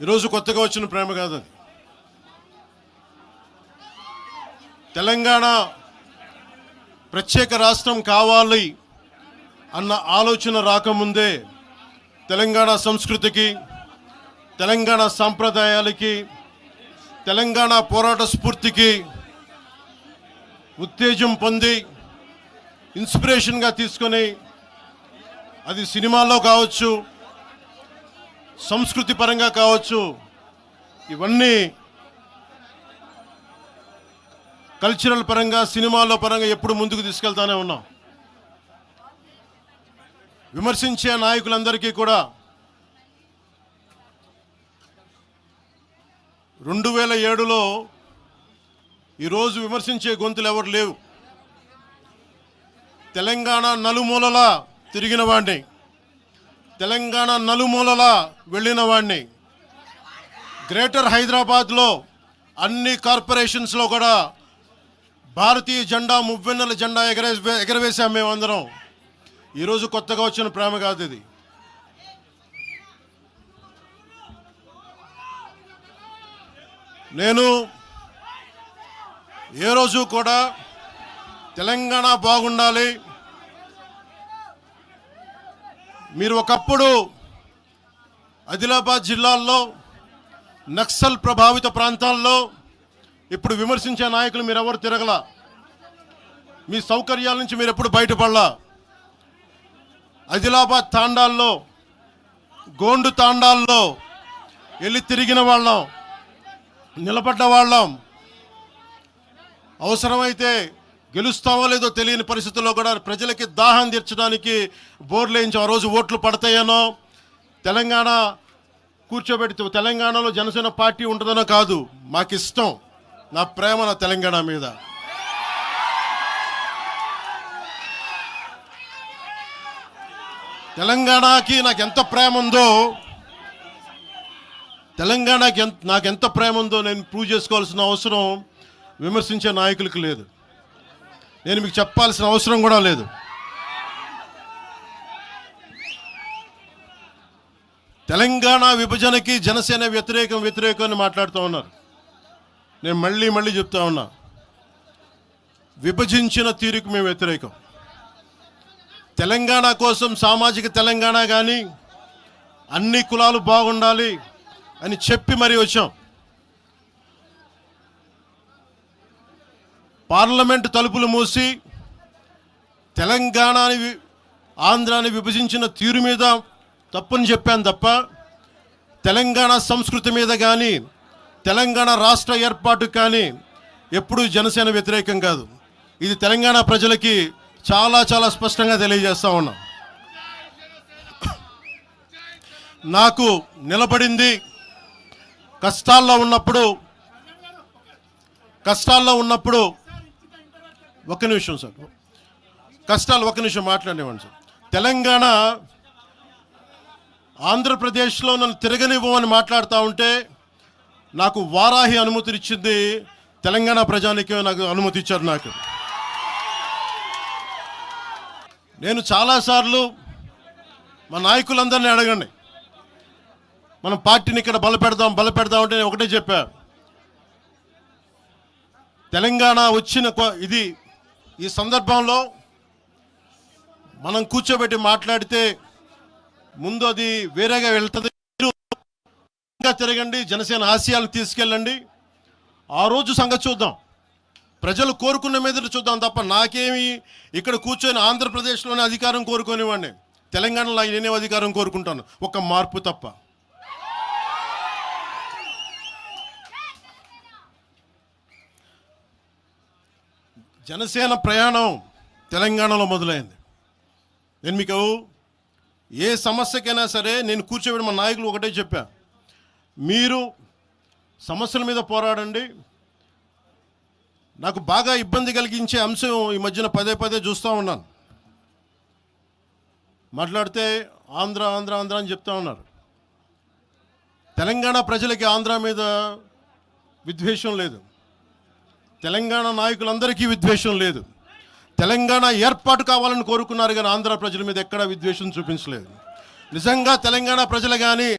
ఈరోజు కొత్తగా వచ్చిన ప్రేమ కాదు అది. తెలంగాణ ప్రత్యేక రాష్ట్రం కావాలి అన్న ఆలోచన రాకముందే తెలంగాణ సంస్కృతికి, తెలంగాణ సాంప్రదాయాలకి, తెలంగాణ పోరాట స్ఫూర్తికి ఉత్తేజం పొంది ఇన్స్పిరేషన్గా తీసుకొని అది సినిమాల్లో కావచ్చు, సంస్కృతి పరంగా కావచ్చు, ఇవన్నీ కల్చరల్ పరంగా సినిమాల్లో పరంగా ఎప్పుడు ముందుకు తీసుకెళ్తానే ఉన్నాం. విమర్శించే నాయకులందరికీ కూడా 2007లో ఈరోజు విమర్శించే గొంతులు ఎవరు లేవు. తెలంగాణ నలుమూలలా తిరిగిన వాడిని, తెలంగాణ నలుమూలలా వెళ్ళిన వాడిని, గ్రేటర్ హైదరాబాద్లో అన్ని కార్పొరేషన్స్లో కూడా భారతీయ జెండా, మువ్వెన్నెల జెండా ఎగరవేశాం మేమందరం. ఈరోజు కొత్తగా వచ్చిన ప్రేమ కాదు ఇది. నేను ఏ రోజు కూడా తెలంగాణ బాగుండాలి, మీరు ఒకప్పుడు ఆదిలాబాద్ జిల్లాల్లో నక్సల్ ప్రభావిత ప్రాంతాల్లో ఇప్పుడు విమర్శించే నాయకులు మీరెవరు తిరగల, మీ సౌకర్యాల నుంచి మీరు ఎప్పుడు బయటపడలా. ఆదిలాబాద్ తాండాల్లో, గోండు తాండాల్లో వెళ్ళి తిరిగిన వాళ్ళం, నిలబడ్డ వాళ్ళం. అవసరమైతే గెలుస్తామో లేదో తెలియని పరిస్థితుల్లో కూడా ప్రజలకి దాహం తీర్చడానికి బోర్లు వేయించాం. ఆ రోజు ఓట్లు పడతాయనో, తెలంగాణ కూర్చోబెడితే తెలంగాణలో జనసేన పార్టీ ఉంటుందనో కాదు, మాకు ఇష్టం, నా ప్రేమ నా తెలంగాణ మీద. తెలంగాణకి నాకు ఎంత ప్రేమ ఉందో, తెలంగాణకి నాకు ఎంత ప్రేమ ఉందో నేను ప్రూవ్ చేసుకోవాల్సిన అవసరం విమర్శించే నాయకులకు లేదు. నేను మీకు చెప్పాల్సిన అవసరం కూడా లేదు. తెలంగాణ విభజనకి జనసేన వ్యతిరేకం అని మాట్లాడుతూ ఉన్నారు. నేను మళ్ళీ చెప్తా ఉన్నా, విభజించిన తీరుకు మేము వ్యతిరేకం. తెలంగాణ కోసం సామాజిక తెలంగాణ కానీ అన్ని కులాలు బాగుండాలి అని చెప్పి మరీ వచ్చాం. పార్లమెంటు తలుపులు మూసి తెలంగాణని, ఆంధ్రాని విభజించిన తీరు మీద తప్పని చెప్పాను తప్ప తెలంగాణ సంస్కృతి మీద కానీ, తెలంగాణ రాష్ట్ర ఏర్పాటు కానీ ఎప్పుడూ జనసేన వ్యతిరేకం కాదు. ఇది తెలంగాణ ప్రజలకి చాలా స్పష్టంగా తెలియజేస్తా ఉన్నాం. నాకు నిలబడింది కష్టాల్లో ఉన్నప్పుడు ఒక్క నిమిషం సార్, ఒక్క నిమిషం మాట్లాడేవాడిని సార్. తెలంగాణ, ఆంధ్రప్రదేశ్లో నన్ను తిరగనివ్వమని మాట్లాడుతూ ఉంటే నాకు వారాహి అనుమతి ఇచ్చింది తెలంగాణ ప్రజానికి, నాకు అనుమతి ఇచ్చారు. నాకు నేను చాలాసార్లు మా నాయకులందరినీ అడగండి, మనం పార్టీని ఇక్కడ బలపెడదాం అంటే నేను ఒకటే చెప్పా, తెలంగాణ వచ్చిన ఈ సందర్భంలో మనం కూర్చోబెట్టి మాట్లాడితే ముందు అది వేరేగా వెళ్తుంది. తిరగండి, జనసేన ఆశయాలను తీసుకెళ్ళండి, ఆ రోజు సంగతి చూద్దాం, ప్రజలు కోరుకున్న మీద చూద్దాం తప్ప నాకేమి ఇక్కడ కూర్చొని ఆంధ్రప్రదేశ్లోనే అధికారం కోరుకునేవాడిని, తెలంగాణలో నేనే అధికారం కోరుకుంటాను, ఒక మార్పు తప్ప. జనసేన ప్రయాణం తెలంగాణలో మొదలైంది. నేను మీకు ఏ సమస్యకైనా సరే నేను కూర్చోబెట్టి మా నాయకులు ఒకటే చెప్పా, మీరు సమస్యల మీద పోరాడండి. నాకు బాగా ఇబ్బంది కలిగించే అంశం ఈ మధ్యన పదే చూస్తూ ఉన్నాను, మాట్లాడితే ఆంధ్ర అని చెప్తా ఉన్నారు. తెలంగాణ ప్రజలకి ఆంధ్ర మీద విద్వేషం లేదు, తెలంగాణ నాయకులందరికీ విద్వేషం లేదు. తెలంగాణ ఏర్పాటు కావాలని కోరుకున్నారు కానీ ఆంధ్ర ప్రజల మీద ఎక్కడా విద్వేషం చూపించలేదు. నిజంగా తెలంగాణ ప్రజలు కానీ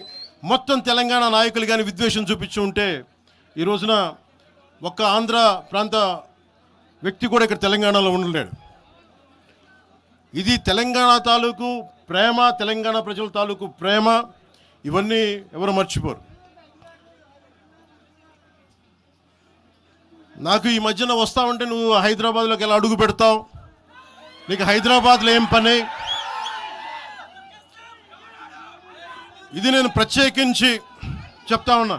మొత్తం తెలంగాణ నాయకులు కానీ విద్వేషం చూపించి ఉంటే ఈ రోజున ఒక్క ఆంధ్ర ప్రాంత వ్యక్తి కూడా ఇక్కడ తెలంగాణలో ఉండలేడు. ఇది తెలంగాణ తాలూకు ప్రేమ, తెలంగాణ ప్రజల తాలూకు ప్రేమ, ఇవన్నీ ఎవరు మర్చిపోరు. నాకు ఈ మధ్యన వస్తా ఉంటే నువ్వు హైదరాబాద్లోకి ఎలా అడుగు పెడతావు, నీకు హైదరాబాద్లో ఏం పని, ఇది నేను ప్రత్యేకించి చెప్తా ఉన్నా.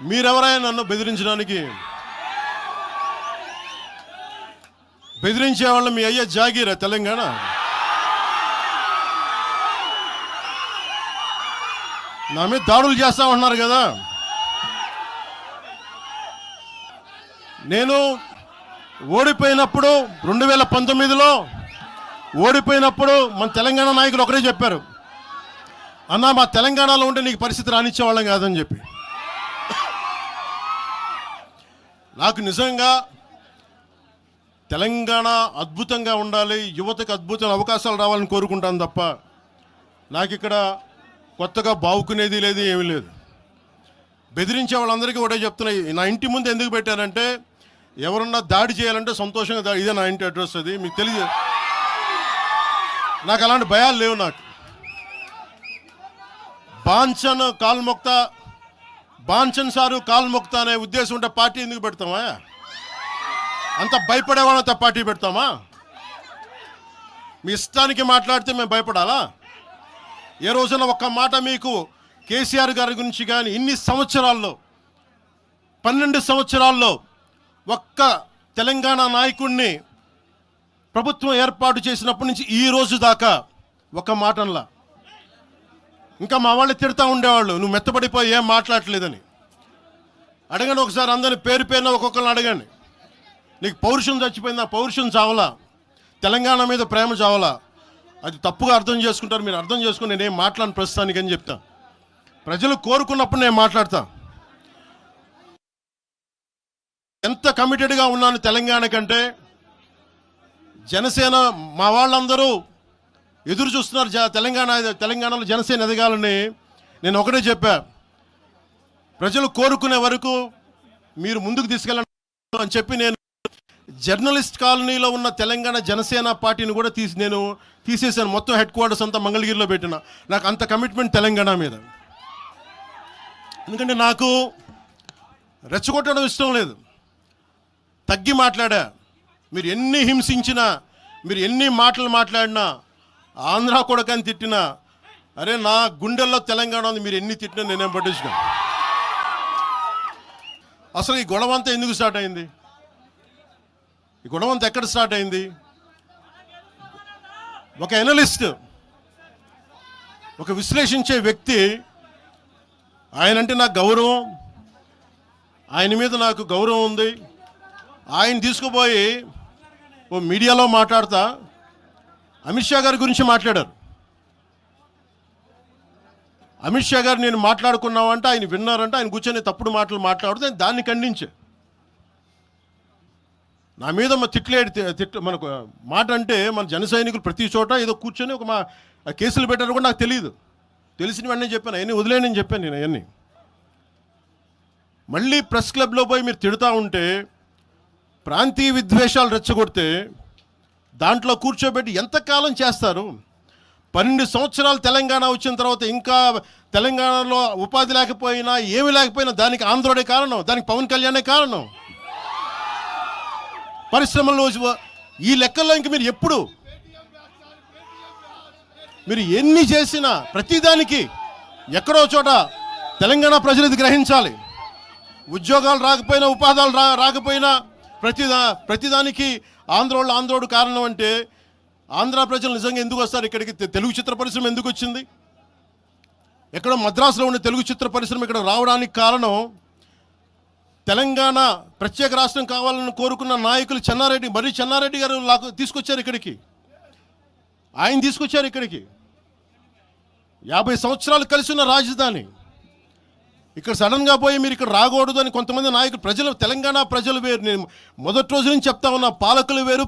మీరెవరైనా నన్ను బెదిరించడానికి, బెదిరించే వాళ్ళు మీ అయ్యే జాగీరా తెలంగాణ? నా మీద దాడులు చేస్తా ఉంటున్నారు కదా. నేను ఓడిపోయినప్పుడు 2019లో ఓడిపోయినప్పుడు మన తెలంగాణ నాయకులు ఒకరే చెప్పారు, అన్నా మా తెలంగాణలో ఉంటే నీకు పరిస్థితి రానిచ్చేవాళ్ళం కాదని చెప్పి. నాకు నిజంగా తెలంగాణ అద్భుతంగా ఉండాలి, యువతకు అద్భుతమైన అవకాశాలు రావాలని కోరుకుంటాను తప్ప నాకు ఇక్కడ కొత్తగా బావుకునేది లేదు, ఏమీ లేదు. బెదిరించే వాళ్ళందరికీ ఒకటే చెప్తున్నా, నా ఇంటి ముందు ఎందుకు పెట్టానంటే ఎవరన్నా దాడి చేయాలంటే సంతోషంగా దాడి, ఇదే నా ఇంటి అడ్రస్, అది మీకు తెలియదు. నాకు అలాంటి భయాలు లేవు. నాకు బాంఛన్ కాల్మొక్త, బాంఛన్ సారు కాల్మొక్త అనే ఉద్దేశం ఉంటే పార్టీ ఎందుకు పెడతామా? అంత భయపడేవాళ్ళంత పార్టీ పెడతామా? మీ ఇష్టానికి మాట్లాడితే మేము భయపడాలా? ఏ రోజున ఒక్క మాట మీకు కేసీఆర్ గారి గురించి కానీ ఇన్ని సంవత్సరాల్లో 12 సంవత్సరాల్లో ఒక్క తెలంగాణ నాయకుడిని ప్రభుత్వం ఏర్పాటు చేసినప్పటి నుంచి ఈ రోజు దాకా ఒక మాటంలా. ఇంకా మా వాళ్ళు తిడతా ఉండేవాళ్ళు, నువ్వు మెత్తబడిపోయి ఏం మాట్లాడలేదని. అడగండి ఒకసారి, అందరిని పేరు పేరున ఒక్కొక్కరిని అడగండి. నీకు పౌరుషం చచ్చిపోయిందా? పౌరుషం చావలా, తెలంగాణ మీద ప్రేమ చావలా. అది తప్పుగా అర్థం చేసుకుంటారు. మీరు అర్థం చేసుకుని నేనేం మాట్లాడను ప్రస్తుతానికి అని చెప్తా. ప్రజలు కోరుకున్నప్పుడు నేను మాట్లాడతా. ఎంత కమిటెడ్గా ఉన్నాను తెలంగాణ కంటే, జనసేన మా వాళ్ళందరూ ఎదురు చూస్తున్నారు తెలంగాణలో జనసేన ఎదగాలని. నేను ఒకటే చెప్పా, ప్రజలు కోరుకునే వరకు మీరు ముందుకు తీసుకెళ్ళండి అని చెప్పి నేను జర్నలిస్ట్ కాలనీలో ఉన్న తెలంగాణ జనసేన పార్టీని కూడా నేను తీసేసాను. మొత్తం హెడ్ క్వార్టర్స్ అంతా మంగళగిరిలో పెట్టిన. నాకు అంత కమిట్మెంట్ తెలంగాణ మీద. ఎందుకంటే నాకు రెచ్చగొట్టడం ఇష్టం లేదు, తగ్గి మాట్లాడా. మీరు ఎన్ని హింసించినా, మీరు ఎన్ని మాటలు మాట్లాడినా, ఆంధ్ర కొడకని తిట్టినా, అరే నా గుండెల్లో తెలంగాణ ఉంది, మీరు ఎన్ని తిట్టినా నేనేం పట్టించుకో. అసలు ఈ గొడవ అంతా ఎందుకు స్టార్ట్ అయింది? ఈ గొడవ అంతా ఎక్కడ స్టార్ట్ అయింది? ఒక ఎనలిస్ట్, ఒక విశ్లేషించే వ్యక్తి, ఆయనంటే నాకు గౌరవం, ఆయన మీద నాకు గౌరవం ఉంది. ఆయన తీసుకుపోయి ఓ మీడియాలో మాట్లాడతా అమిత్ షా గారి గురించి మాట్లాడారు. అమిత్ షా గారు నేను మాట్లాడుకున్నామంటే ఆయన విన్నారంటే, ఆయన కూర్చొని తప్పుడు మాటలు మాట్లాడితే దాన్ని ఖండించే. నా మీద మనకు మాట అంటే మన జన సైనికులు ప్రతి చోట ఏదో కూర్చొని ఒక కేసులు పెట్టారు కూడా నాకు తెలియదు. తెలిసిన వెంటనే చెప్పాను, అవన్నీ వదిలేనని చెప్పాను నేను. అవన్నీ మళ్ళీ ప్రెస్ క్లబ్లో పోయి మీరు తిడుతూ ఉంటే, ప్రాంతీయ విద్వేషాలు రెచ్చగొడితే దాంట్లో కూర్చోబెట్టి ఎంతకాలం చేస్తారు? 12 సంవత్సరాలు తెలంగాణ వచ్చిన తర్వాత ఇంకా తెలంగాణలో ఉపాధి లేకపోయినా, ఏమి లేకపోయినా దానికి ఆంధ్రుడే కారణం, దానికి పవన్ కళ్యాణే కారణం. పరిశ్రమల్లో ఈ లెక్కల్లో ఇంక మీరు ఎప్పుడు మీరు ఎన్ని చేసినా ప్రతిదానికి ఎక్కడో చోట తెలంగాణ ప్రజలు ఇది గ్రహించాలి. ఉద్యోగాలు రాకపోయినా, ఉపాధాలు రాకపోయినా ప్రతిదానికి ఆంధ్రోడు కారణం అంటే, ఆంధ్ర ప్రజలు నిజంగా ఎందుకు వస్తారు ఇక్కడికి? తెలుగు చిత్ర పరిశ్రమ ఎందుకు వచ్చింది? ఎక్కడో మద్రాసులో ఉండే తెలుగు చిత్ర పరిశ్రమ ఇక్కడ రావడానికి కారణం తెలంగాణ ప్రత్యేక రాష్ట్రం కావాలని కోరుకున్న నాయకులు చెన్నారెడ్డి గారు తీసుకొచ్చారు ఇక్కడికి. ఆయన తీసుకొచ్చారు ఇక్కడికి. 50 సంవత్సరాలు కలిసి ఉన్న రాజధాని ఇక్కడ సడన్గా పోయి మీరు ఇక్కడ రాకూడదు అని కొంతమంది నాయకులు, తెలంగాణ ప్రజలు వేరు. నేను మొదటి రోజు నుంచి చెప్తా ఉన్నా, పాలకులు వేరు,